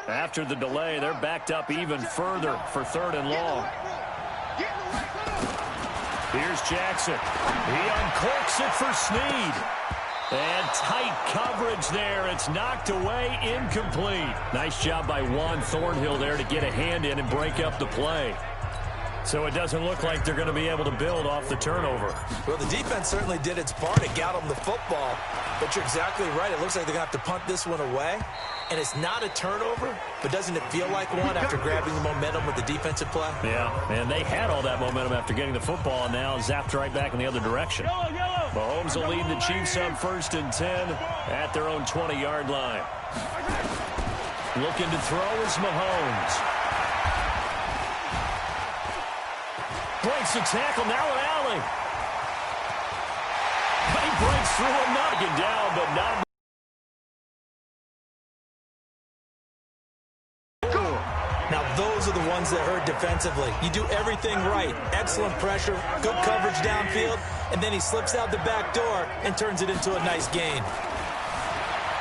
After the delay, they're backed up even further for 3rd and long. Here's Jackson. He uncorks it for Snead. And tight coverage there. It's knocked away, incomplete. Nice job by Juan Thornhill there to get a hand in and break up the play. So it doesn't look like they're going to be able to build off the turnover. Well, the defense certainly did its part to get them the football. But you're exactly right. It looks like they're going to have to punt this one away. And it's not a turnover, but doesn't it feel like one after grabbing the momentum with the defensive play? Yeah, and they had all that momentum after getting the football, and now zapped right back in the other direction. Mahomes will lead the Chiefs on 1st and 10 at their own 20-yard line. Looking to throw is Mahomes. Breaks the tackle, now an alley. He breaks through him, knocking down, but not. Now, those are the ones that hurt defensively. You do everything right. Excellent pressure, good coverage downfield, and then he slips out the back door and turns it into a nice gain.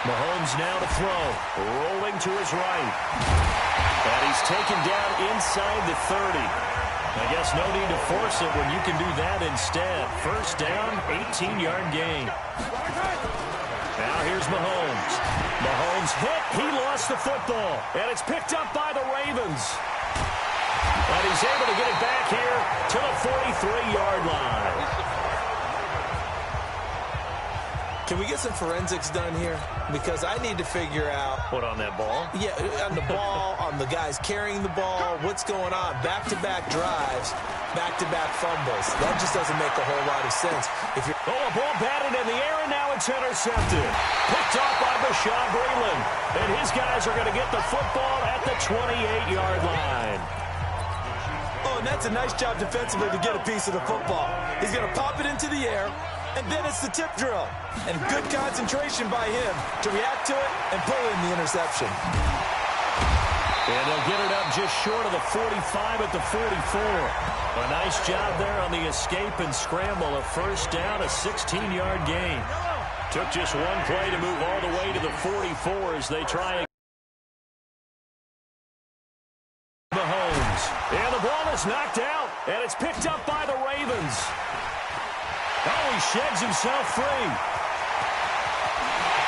Mahomes now to throw. Rolling to his right. And he's taken down inside the 30. I guess no need to force it when you can do that instead. 1st down, 18-yard gain. Now here's Mahomes. Mahomes hit. He lost the football. And it's picked up by the Ravens. And he's able to get it back here to the 43-yard line. Can we get some forensics done here? Because I need to figure out... What, on that ball? Yeah, on the ball, on the guys carrying the ball, what's going on? Back-to-back drives, back-to-back fumbles. That just doesn't make a whole lot of sense. If you're... Oh, a ball batted in the air, and now it's intercepted. Picked off by Bashaud Breeland. And his guys are going to get the football at the 28-yard line. Oh, and that's a nice job defensively to get a piece of the football. He's going to pop it into the air, and then it's the tip drill. And good concentration by him to react to it and pull in the interception. And they'll get it up just short of the 45 at the 44. A nice job there on the escape and scramble. A 1st down, a 16-yard gain. Took just one play to move all the way to the 44 as they try again. Mahomes. And the ball is knocked out, and it's picked up by the Ravens. Oh, he sheds himself free.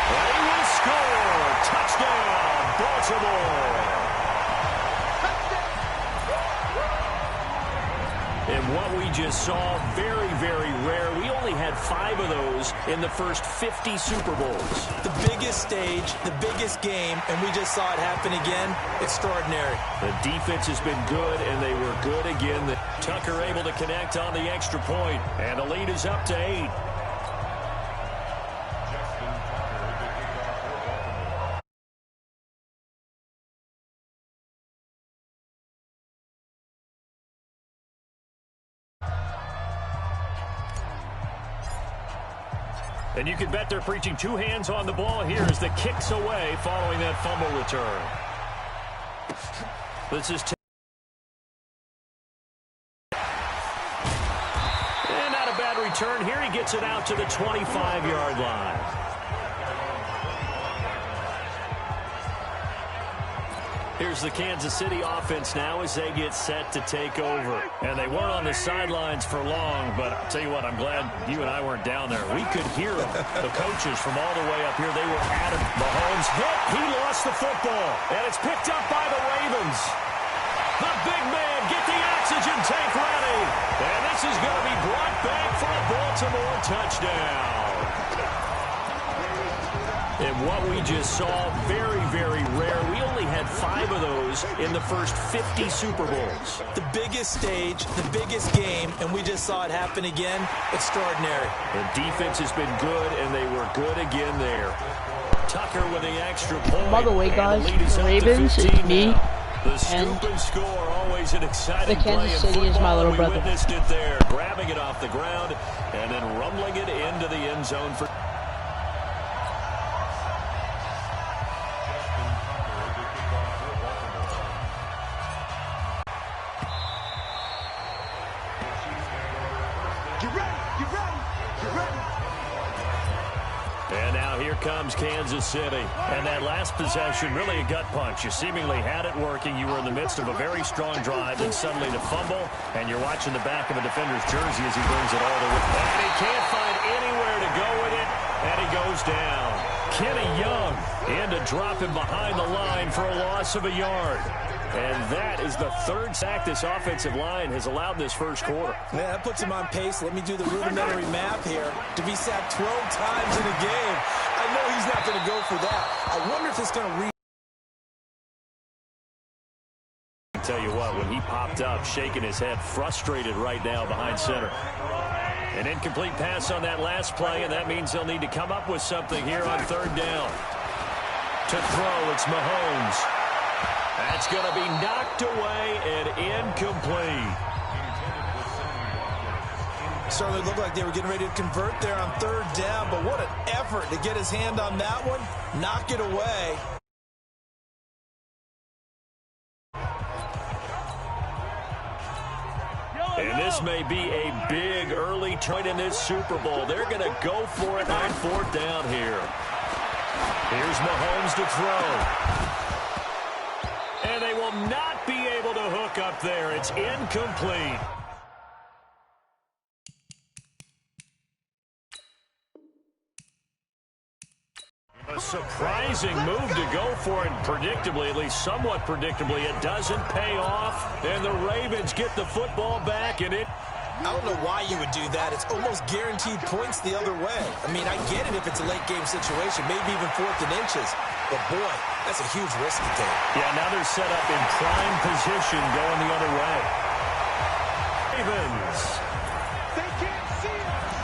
And he will score. Touchdown, Baltimore. And what we just saw, very, very rare. We only had 5 of those in the first 50 Super Bowls. The biggest stage, the biggest game, and we just saw it happen again. Extraordinary. The defense has been good, and they were good again. Tucker able to connect on the extra point, and the lead is up to 8. And you can bet they're preaching 2 hands on the ball here as the kick's away following that fumble return. This is and not a bad return. Here he gets it out to the 25-yard line. Here's the Kansas City offense now as they get set to take over. And they weren't on the sidelines for long, but I'll tell you what, I'm glad you and I weren't down there. We could hear them. The coaches from all the way up here, they were at him. Mahomes hit. He lost the football. And it's picked up by the Ravens. The big man, get the oxygen tank ready. And this is going to be brought back for a Baltimore touchdown. And what we just saw, very, very rare. We only had 5 of those in the first 50 Super Bowls. The biggest stage, the biggest game, and we just saw it happen again. Extraordinary. The defense has been good, and they were good again there. Tucker with the extra point. By the way, guys, the Ravens, it's me, and score, always an exciting the Kansas City is my little brother. We witnessed it there, grabbing it off the ground and then rumbling it into the end zone for... And now Now here comes Kansas City. And that last possession, really a gut punch. You seemingly had it working. You were in the midst of a very strong drive, and suddenly the fumble, and you're watching the back of a defender's jersey as he brings it all the way. And he can't find anywhere to go with it, and he goes down. Kenny Young in to drop him behind the line for a loss of a yard. And that is the third sack this offensive line has allowed in this first quarter. Yeah, that puts him on pace. Let me do the rudimentary math here. To be sacked 12 times in a game, I know he's not going to go for that. I wonder if it's going to tell you what, when he popped up, shaking his head, frustrated right now behind center. An incomplete pass on that last play, and that means they'll need to come up with something here on third down. To throw, it's Mahomes. That's going to be knocked away and incomplete. Certainly looked like they were getting ready to convert there on third down, but what an effort to get his hand on that one, knock it away. And this may be a big early turn in this Super Bowl. They're going to go for it on fourth down here. Here's Mahomes to throw. And they will not be able to hook up there. It's incomplete. A surprising move to go for it, predictably, at least somewhat predictably. It doesn't pay off, and the Ravens get the football back, and I don't know why you would do that. It's almost guaranteed points the other way. I mean, I get it if it's a late-game situation, maybe even 4th and inches. But, boy, that's a huge risk to take. Yeah, now they're set up in prime position going the other way. Ravens. They can't see us.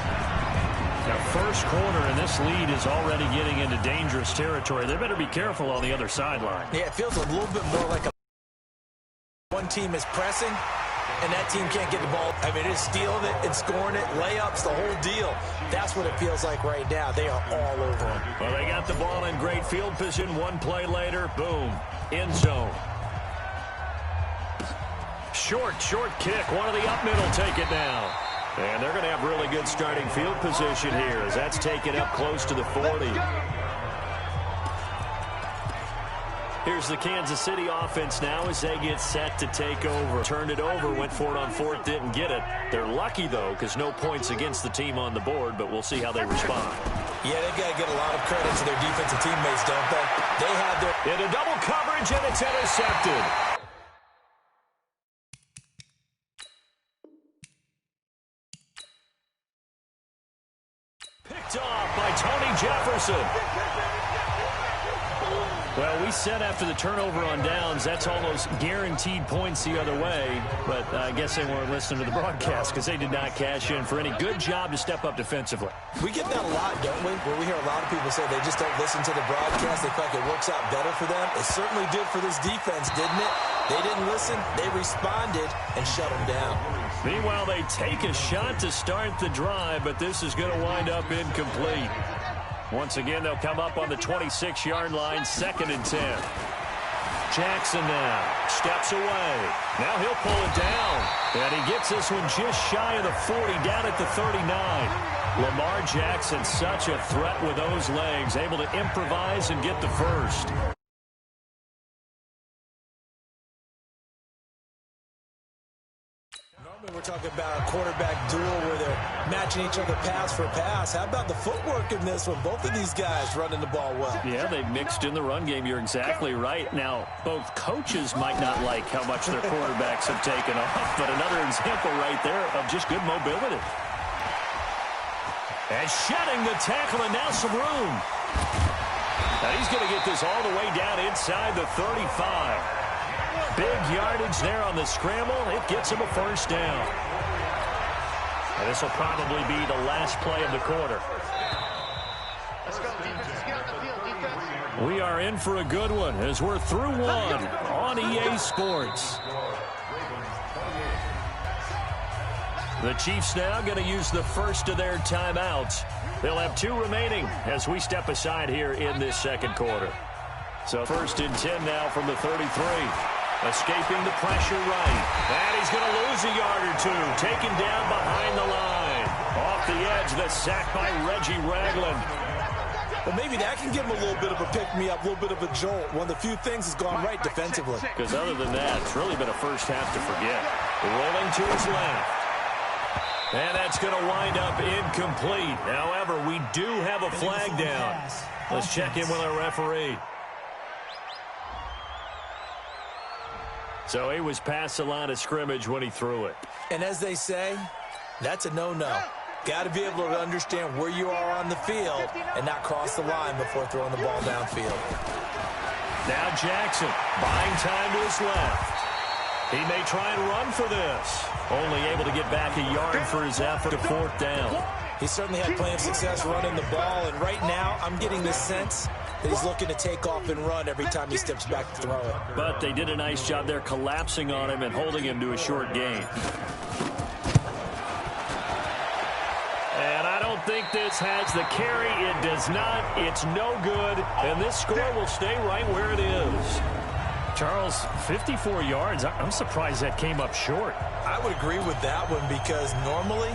Now, first quarter, and this lead is already getting into dangerous territory. They better be careful on the other sideline. Yeah, it feels a little bit more like one team is pressing, and that team can't get the ball. I mean, it's stealing it and scoring it, layups, the whole deal. That's what it feels like right now. They are all over them. Well, they got the ball in great field position. One play later, boom, end zone. Short kick. One of the up middle take it down. And they're going to have really good starting field position here as that's taken up close to the 40. Here's the Kansas City offense now as they get set to take over. Turned it over, went for it on fourth, didn't get it. They're lucky, though, because no points against the team on the board, but we'll see how they respond. Yeah, they got to get a lot of credit to their defensive teammates, don't they? They have their... Into double coverage, and it's intercepted. Picked off by Tony Jefferson. Well, we said after the turnover on downs, that's almost guaranteed points the other way. But I guess they weren't listening to the broadcast because they did not cash in for any good job to step up defensively. We get that a lot, don't we? Where we hear a lot of people say they just don't listen to the broadcast. They feel like it works out better for them. It certainly did for this defense, didn't it? They didn't listen. They responded and shut them down. Meanwhile, they take a shot to start the drive, but this is going to wind up incomplete. Once again, they'll come up on the 26-yard line, 2nd and 10. Jackson now steps away. Now he'll pull it down. And he gets this one just shy of the 40, down at the 39. Lamar Jackson, such a threat with those legs, able to improvise and get the first. We're talking about a quarterback duel where they're matching each other pass for pass. How about the footwork in this one? Both of these guys running the ball well. Yeah, they mixed in the run game. You're exactly right. Now, both coaches might not like how much their quarterbacks have taken off, but another example right there of just good mobility. And shedding the tackle, and now some room. Now he's going to get this all the way down inside the 35. Big yardage there on the scramble. It gets him a first down. And this will probably be the last play of the quarter. Let's go, defense. Get on the field, defense. We are in for a good one as we're through one on EA Sports. The Chiefs now going to use the first of their timeouts. They'll have 2 remaining as we step aside here in this second quarter. So 1st and 10 now from the 33. Escaping the pressure right. And he's going to lose a yard or 2. Taken down behind the line. Off the edge, the sack by Reggie Ragland. Well, maybe that can give him a little bit of a pick-me-up, a little bit of a jolt. One of the few things has gone right defensively. Because other than that, it's really been a first half to forget. Rolling to his left. And that's going to wind up incomplete. However, we do have a flag down. Let's check in with our referee. So he was past the line of scrimmage when he threw it. And as they say, that's a no-no. Got to be able to understand where you are on the field and not cross the line before throwing the ball downfield. Now Jackson buying time to his left. He may try and run for this. Only able to get back a yard for his effort to fourth down. He certainly had plenty of success running the ball, and right now I'm getting the sense that he's looking to take off and run every time he steps back to throw it. But they did a nice job there collapsing on him and holding him to a short gain. And I don't think this has the carry. It does not. It's no good. And this score will stay right where it is. Charles, 54 yards. I'm surprised that came up short. I would agree with that one because normally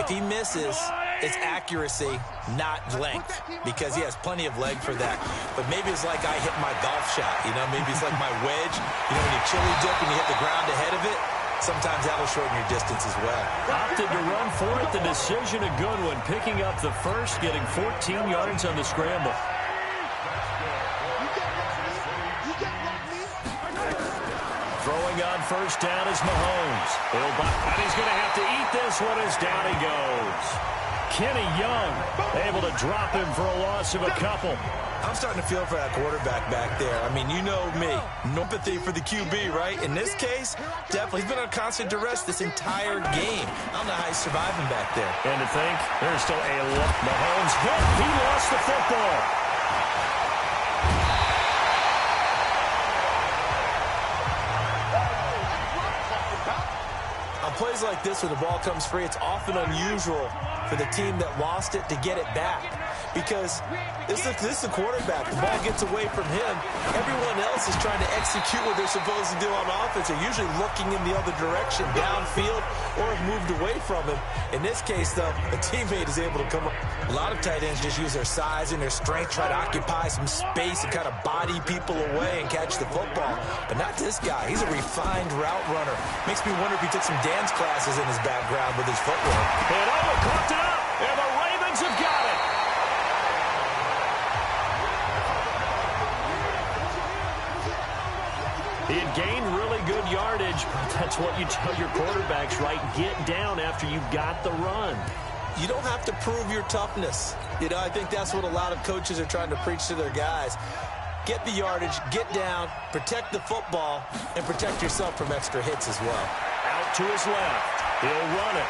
if he misses, it's accuracy, not length, because he has plenty of leg for that. But maybe it's like I hit my golf shot, maybe it's like my wedge. When you chili dip and you hit the ground ahead of it, sometimes that'll shorten your distance as well. Opted to run for it. The decision a good one, picking up the first, getting 14 yards on the scramble. Throwing on first down is Mahomes. And he's going to have to eat this one as down he goes. Kenny Young able to drop him for a loss of a couple. I'm starting to feel for that quarterback back there. I mean, you know me. No empathy for the QB, right? In this case, definitely. He's been on constant duress this entire game. I don't know how he's surviving back there. And to think, there's still a look. Mahomes hit. He lost the football. On plays like this where the ball comes free, it's often unusual for the team that lost it to get it back. Because this is the quarterback. The ball gets away from him. Everyone else is trying to execute what they're supposed to do on offense. They're usually looking in the other direction, downfield, or have moved away from him. In this case, though, a teammate is able to come up. A lot of tight ends just use their size and their strength, try to occupy some space and kind of body people away and catch the football. But not this guy. He's a refined route runner. Makes me wonder if he took some dance classes in his background with his footwork. And coughed it up, and the Ravens have got it. He had gained really good yardage, but that's what you tell your quarterbacks, right? Get down after you've got the run. You don't have to prove your toughness. I think that's what a lot of coaches are trying to preach to their guys. Get the yardage, get down, protect the football, and protect yourself from extra hits as well. Out to his left. He'll run it.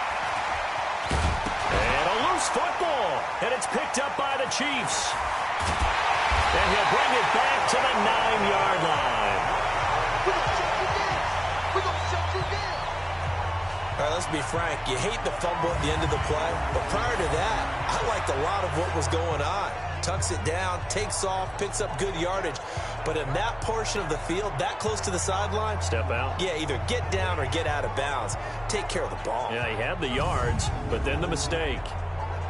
And a loose football. And it's picked up by the Chiefs. And he'll bring it back to the 9-yard line. All right, let's be frank. You hate the fumble at the end of the play, but prior to that, I liked a lot of what was going on. Tucks it down, takes off, picks up good yardage. But in that portion of the field, that close to the sideline, step out. Yeah, either get down or get out of bounds. Take care of the ball. Yeah, he had the yards, but then the mistake.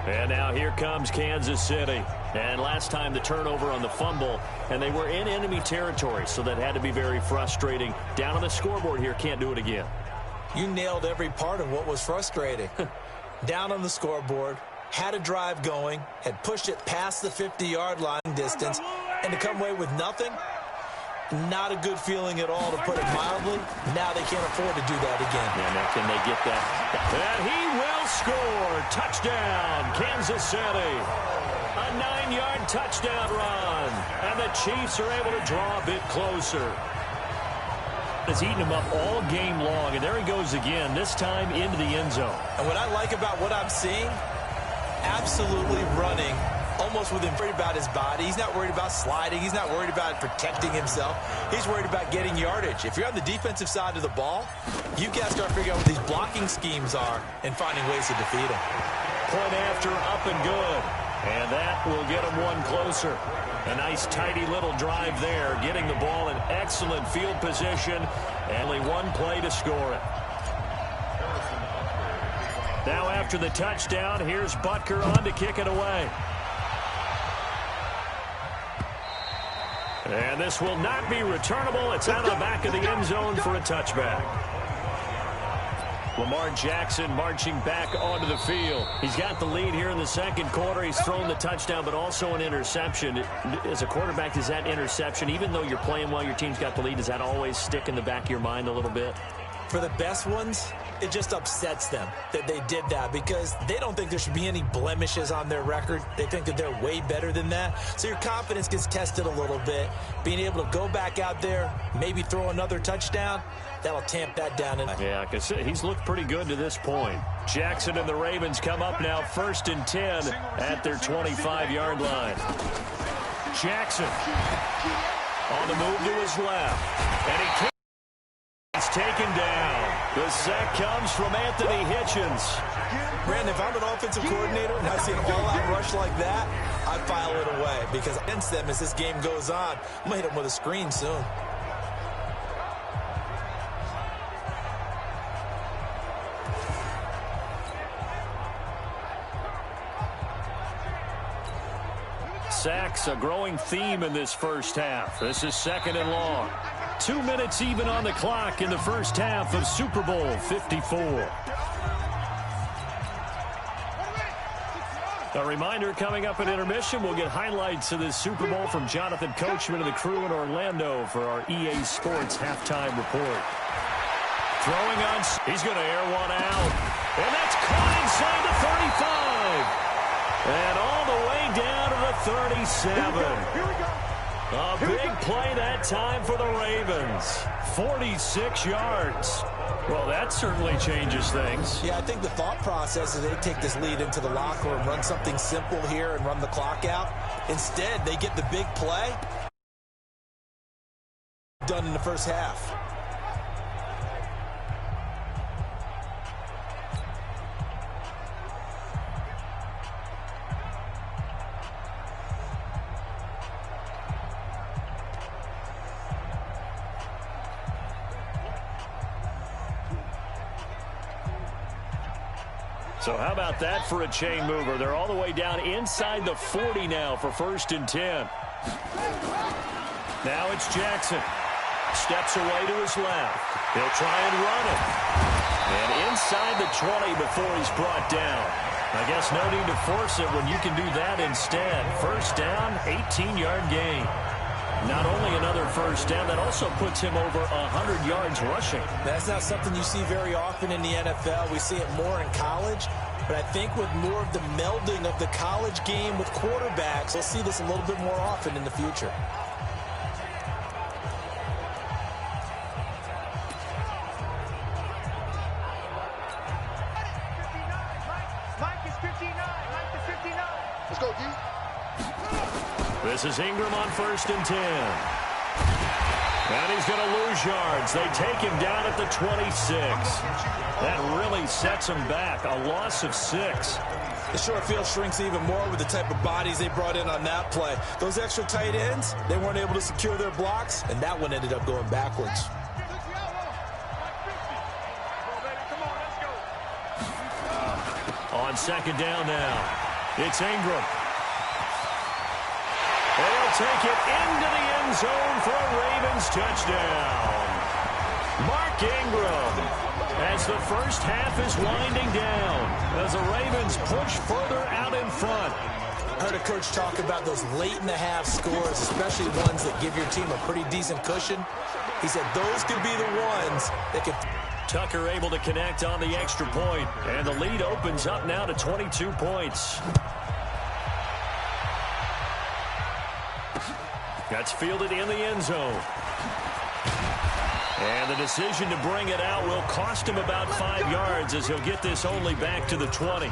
And now here comes Kansas City. And last time the turnover on the fumble, and they were in enemy territory, so that had to be very frustrating. Down on the scoreboard here, can't do it again. You nailed every part of what was frustrating. Down on the scoreboard, had a drive going, had pushed it past the 50-yard line distance, and to come away with nothing, not a good feeling at all, to put it mildly. Now they can't afford to do that again. Yeah, now can they get that? And he will score. Touchdown, Kansas City. A 9-yard touchdown run. And the Chiefs are able to draw a bit closer. Has eaten him up all game long, and there he goes again, this time into the end zone. And what I like about what I'm seeing, absolutely running almost with him worried about his body. He's not worried about sliding. He's not worried about protecting himself. He's worried about getting yardage. If you're on the defensive side of the ball, you've got to start figuring out what these blocking schemes are and finding ways to defeat them. Point after, up and good. And that will get him one closer. A nice, tidy little drive there, getting the ball in excellent field position. Only one play to score it. Now after the touchdown, here's Butker on to kick it away. And this will not be returnable. It's out of the back of the end zone for a touchback. Lamar Jackson marching back onto the field. He's got the lead here in the second quarter. He's thrown the touchdown, but also an interception. As a quarterback, does that interception, even though you're playing while your team's got the lead, does that always stick in the back of your mind a little bit? For the best ones, it just upsets them that they did that because they don't think there should be any blemishes on their record. They think that they're way better than that. So your confidence gets tested a little bit. Being able to go back out there, maybe throw another touchdown, that'll tamp that down. Yeah, I can see he's looked pretty good to this point. Jackson and the Ravens come up now 1st and 10 at their 25-yard line. Jackson on the move to his left. And he He's taken down. The sack comes from Anthony Hitchens. Brandon, if I'm an offensive coordinator and I see an all-out rush like that, I file it away because against them as this game goes on, I'm going to hit them with a screen soon. Sacks, a growing theme in this first half. This is 2nd and long. 2 minutes even on the clock in the first half of Super Bowl 54. A reminder, coming up at intermission, we'll get highlights of this Super Bowl from Jonathan Coachman and the crew in Orlando for our EA Sports halftime report. Throwing on, he's going to air one out. And that's caught inside the 35. And all the way down to the 37. A big play that time for the Ravens. 46 yards. Well, that certainly changes things. Yeah, I think the thought process is they take this lead into the locker room, run something simple here and run the clock out. Instead, they get the big play done in the first half. So how about that for a chain mover? They're all the way down inside the 40 now for 1st and 10. Now it's Jackson. Steps away to his left. He'll try and run it. And inside the 20 before he's brought down. I guess no need to force it when you can do that instead. First down, 18-yard gain. Not only another first down, that also puts him over 100 yards rushing. That's not something you see very often in the NFL. We see it more in college. But I think with more of the melding of the college game with quarterbacks, we'll see this a little bit more often in the future. Mike is 59. Mike is 59. Let's go, D. This is Ingram on 1st and 10. And he's going to lose yards. They take him down at the 26. That really sets him back. A loss of 6. The short field shrinks even more with the type of bodies they brought in on that play. Those extra tight ends, they weren't able to secure their blocks, and that one ended up going backwards. On 2nd down now, it's Ingram. They'll take it into the end zone for a Ravens touchdown. Mark Ingram, as the first half is winding down, as the Ravens push further out in front. I heard a coach talk about those late-in-the-half scores, especially ones that give your team a pretty decent cushion. He said those could be the ones that could... Tucker able to connect on the extra point, and the lead opens up now to 22 points. That's fielded in the end zone. And the decision to bring it out will cost him about 5 yards as he'll get this only back to the 20.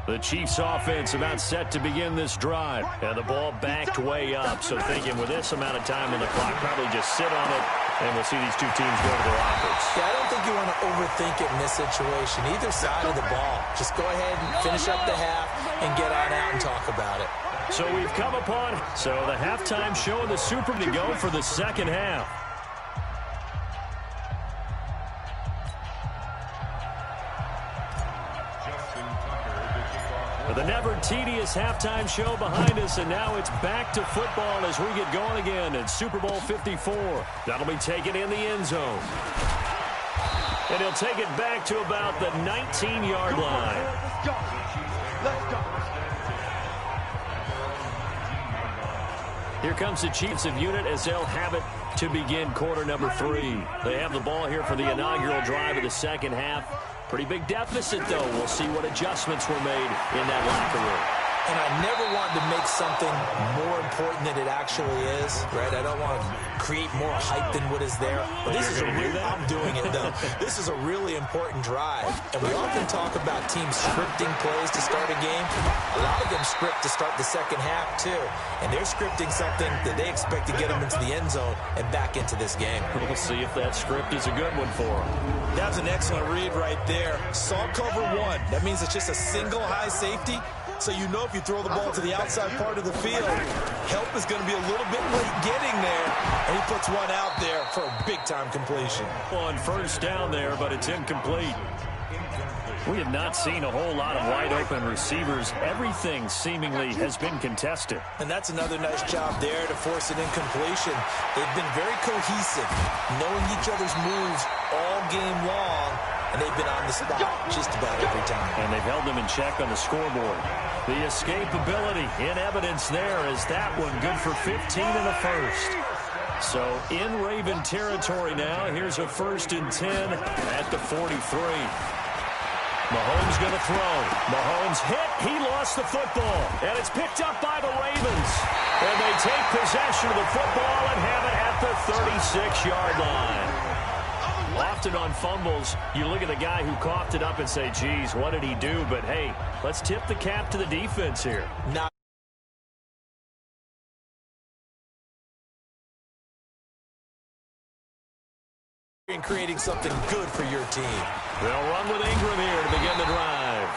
The Chiefs offense about set to begin this drive. And the ball backed way up. So thinking with this amount of time on the clock, probably just sit on it. And we'll see these two teams go to their lockers. Yeah, I don't think you want to overthink it in this situation. Either side of the ball. Just go ahead and finish up the half and get on out and talk about it. So we've come upon. So the halftime show of the Super to go for the second half. tedious halftime show behind us, and now it's back to football as we get going again in Super Bowl 54. That'll be taken in the end zone. And he'll take it back to about the 19-yard line. Let's go. Let's go. Here comes the Chiefs of unit as they'll have it to begin quarter number 3. They have the ball here for the inaugural drive of the second half. Pretty big deficit, though. We'll see what adjustments were made in that locker room. And I never wanted to make something more important than it actually is, right? I don't want to create more hype than what is there. But this is I'm doing it, though. This is a really important drive. And we often talk about teams scripting plays to start a game. A lot of them script to start the second half, too. And they're scripting something that they expect to get them into the end zone and back into this game. We'll see if that script is a good one for them. That's an excellent read right there. Saw cover 1. That means it's just a single high safety. So you know if you throw the ball to the outside part of the field, help is going to be a little bit late getting there. And he puts one out there for a big-time completion. On first down there, but it's incomplete. We have not seen a whole lot of wide-open receivers. Everything seemingly has been contested. And that's another nice job there to force an incompletion. They've been very cohesive, knowing each other's moves all game long. And they've been on the spot just about every time. And they've held them in check on the scoreboard. The escapability in evidence there is that one good for 15 and a first. So in Raven territory now, here's a 1st and 10 at the 43. Mahomes going to throw. Mahomes hit. He lost the football. And it's picked up by the Ravens. And they take possession of the football and have it at the 36-yard line. Often on fumbles, you look at the guy who coughed it up and say, geez, what did he do? But, hey, let's tip the cap to the defense here. Not in creating something good for your team. They'll run with Ingram here to begin the drive.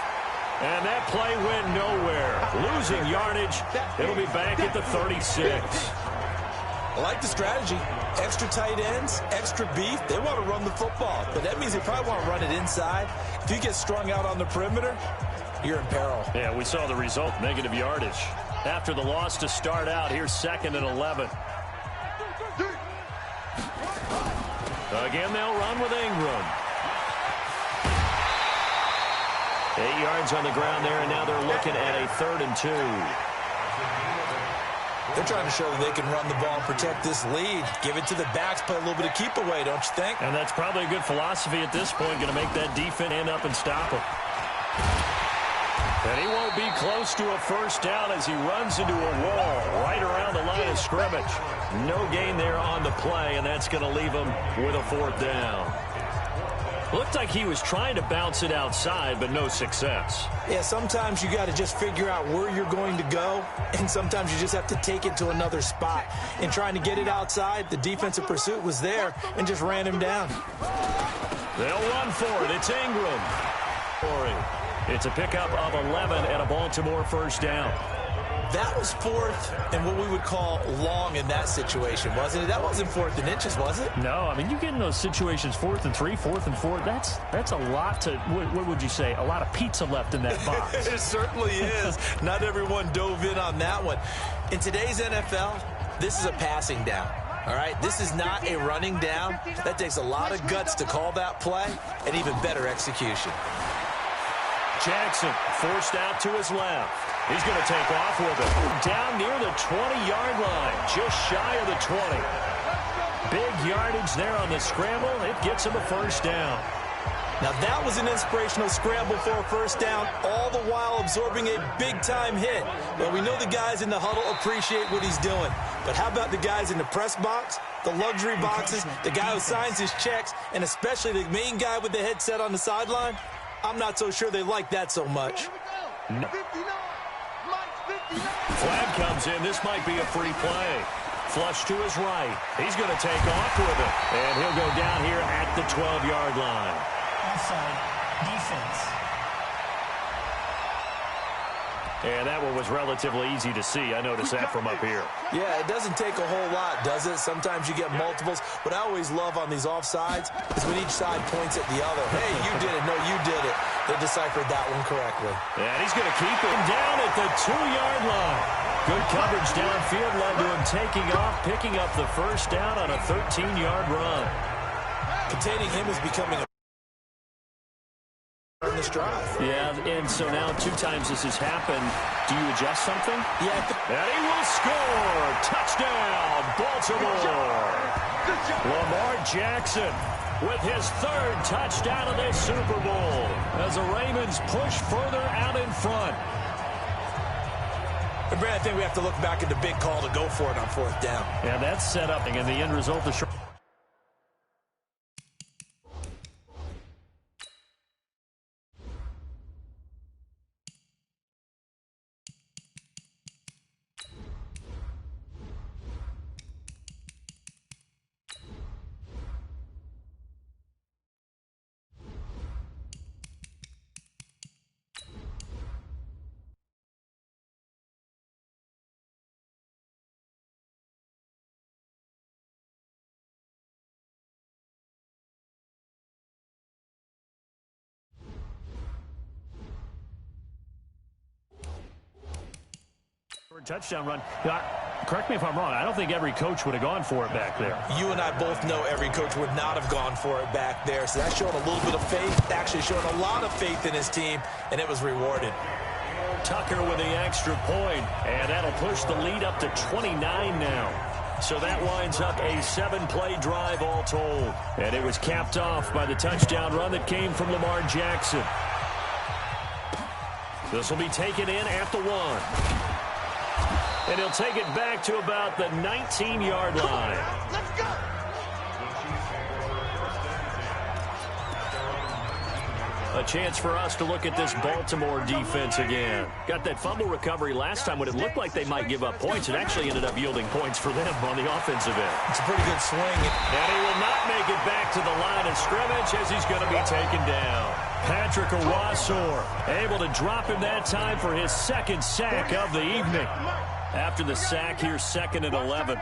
And that play went nowhere. Losing yardage. It'll be back at the 36. I like the strategy. Extra tight ends, extra beef. They want to run the football, but that means they probably want to run it inside. If you get strung out on the perimeter, you're in peril. Yeah, we saw the result, negative yardage. After the loss to start out, here's 2nd and 11. Again, they'll run with Ingram. 8 yards on the ground there, and now they're looking at a 3rd and 2. They're trying to show that they can run the ball and protect this lead. Give it to the backs, play a little bit of keep away, don't you think? And that's probably a good philosophy at this point, going to make that defense end up and stop him. And he won't be close to a first down as he runs into a wall right around the line of scrimmage. No gain there on the play, and that's going to leave him with a 4th down. Looked like he was trying to bounce it outside, but no success. Yeah, sometimes you got to just figure out where you're going to go, and sometimes you just have to take it to another spot. In trying to get it outside, the defensive pursuit was there and just ran him down. They'll run for it. It's Ingram. It's a pickup of 11 and a Baltimore first down. That was 4th and what we would call long in that situation, wasn't it? That wasn't 4th and inches, was it? No, I mean, you get in those situations 4th and 3, 4th and 4. That's a lot to, what would you say, a lot of pizza left in that box. It certainly is. Not everyone dove in on that one. In today's NFL, this is a passing down. All right, this is not a running down. That takes a lot of guts to call that play and even better execution. Jackson forced out to his left. He's going to take off with it. Down near the 20-yard line, just shy of the 20. Big yardage there on the scramble. It gets him a first down. Now that was an inspirational scramble for a first down, all the while absorbing a big-time hit. Well, we know the guys in the huddle appreciate what he's doing. But how about the guys in the press box, the luxury boxes, the guy who signs his checks, and especially the main guy with the headset on the sideline? I'm not so sure they like that so much. No. Flag comes in. This might be a free play. Flush to his right. He's going to take off with it. And he'll go down here at the 12-yard line. Offside defense. And that one was relatively easy to see. I noticed that from up here. Yeah, it doesn't take a whole lot, does it? Sometimes you get multiples. What I always love on these offsides is when each side points at the other. Hey, you did it. No, you did it. They deciphered that one correctly. And he's going to keep it down at the 2-yard line. Good coverage downfield led to him taking off, picking up the first down on a 13-yard run. Containing him is becoming a in this drive. Yeah, and so now 2 times this has happened. Do you adjust something? Yeah. And he will score. Touchdown, Baltimore. Lamar Jackson with his 3rd touchdown of this Super Bowl as the Ravens push further out in front. And Brad, I think we have to look back at the big call to go for it on 4th down. Yeah, that's set up, and the end result is short. Touchdown run. Correct me if I'm wrong. I don't think every coach would have gone for it back there. You and I both know every coach would not have gone for it back there. So that's showing a little bit of faith, actually showing a lot of faith in his team, and it was rewarded. Tucker with the extra point, and that'll push the lead up to 29 now. So that winds up a 7-play drive all told. And it was capped off by the touchdown run that came from Lamar Jackson. This will be taken in at the 1. And he'll take it back to about the 19-yard line. Let's go. A chance for us to look at this Baltimore defense again. Got that fumble recovery last time when it looked like they might give up points. It actually ended up yielding points for them on the offensive end. It's a pretty good swing. And he will not make it back to the line of scrimmage as he's going to be taken down. Patrick Owasor able to drop him that time for his 2nd sack of the evening. After the sack, here's 2nd and 11.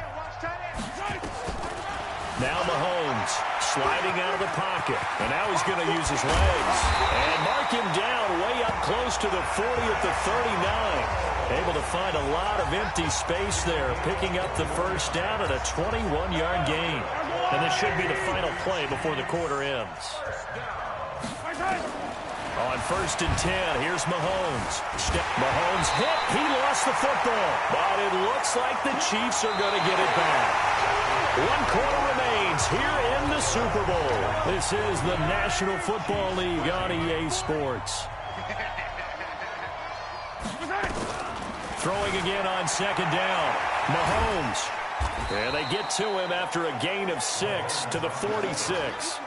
Now Mahomes sliding out of the pocket. And now he's going to use his legs. And mark him down way up close to the 40 at the 39. Able to find a lot of empty space there, picking up the first down at a 21-yard gain. And this should be the final play before the quarter ends. On 1st and 10, here's Mahomes. Mahomes hit. He lost the football. But it looks like the Chiefs are going to get it back. 1 quarter remains here in the Super Bowl. This is the National Football League on EA Sports. Throwing again on 2nd down. Mahomes. And they get to him after a gain of 6 to the 46.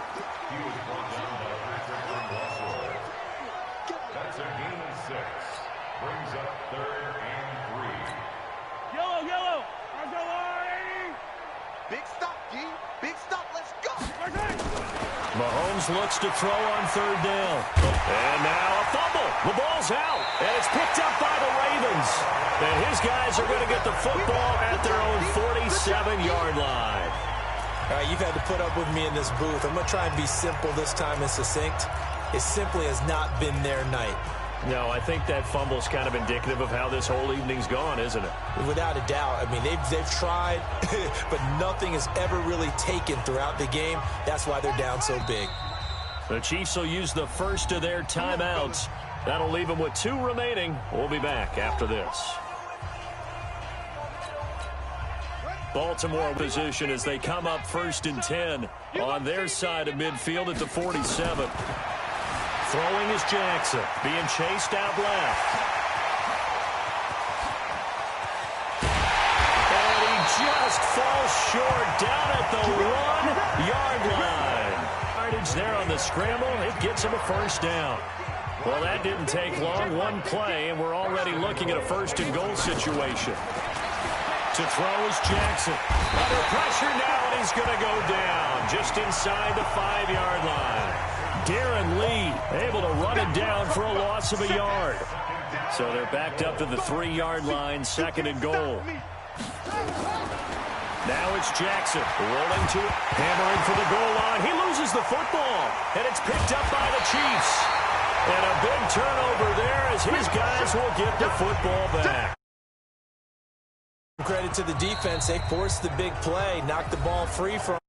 Mahomes looks to throw on 3rd down. And now a fumble. The ball's out. And it's picked up by the Ravens. And his guys are going to get the football at their own 47-yard line. All right, you've had to put up with me in this booth. I'm going to try and be simple this time and succinct. It simply has not been their night. No, I think that fumble's kind of indicative of how this whole evening's gone, isn't it? Without a doubt. I mean, they've tried, but nothing has ever really taken throughout the game. That's why they're down so big. The Chiefs will use the first of their timeouts. That'll leave them with 2 remaining. We'll be back after this. Baltimore position as they come up 1st and 10 on their side of midfield at the 47. Throwing is Jackson, being chased out left. And he just falls short down at the 1-yard line. Yardage there on the scramble. It gets him a first down. Well, that didn't take long. 1 play, and we're already looking at a 1st and goal situation. To throw is Jackson. Under pressure now, and he's going to go down just inside the 5-yard line. Darren Lee able to run it down for a loss of a yard. So they're backed up to the 3-yard line, 2nd and goal. Now it's Jackson rolling to it, hammering for the goal line. He loses the football, and it's picked up by the Chiefs. And a big turnover there as his guys will get the football back. Credit to the defense. They forced the big play, knocked the ball free from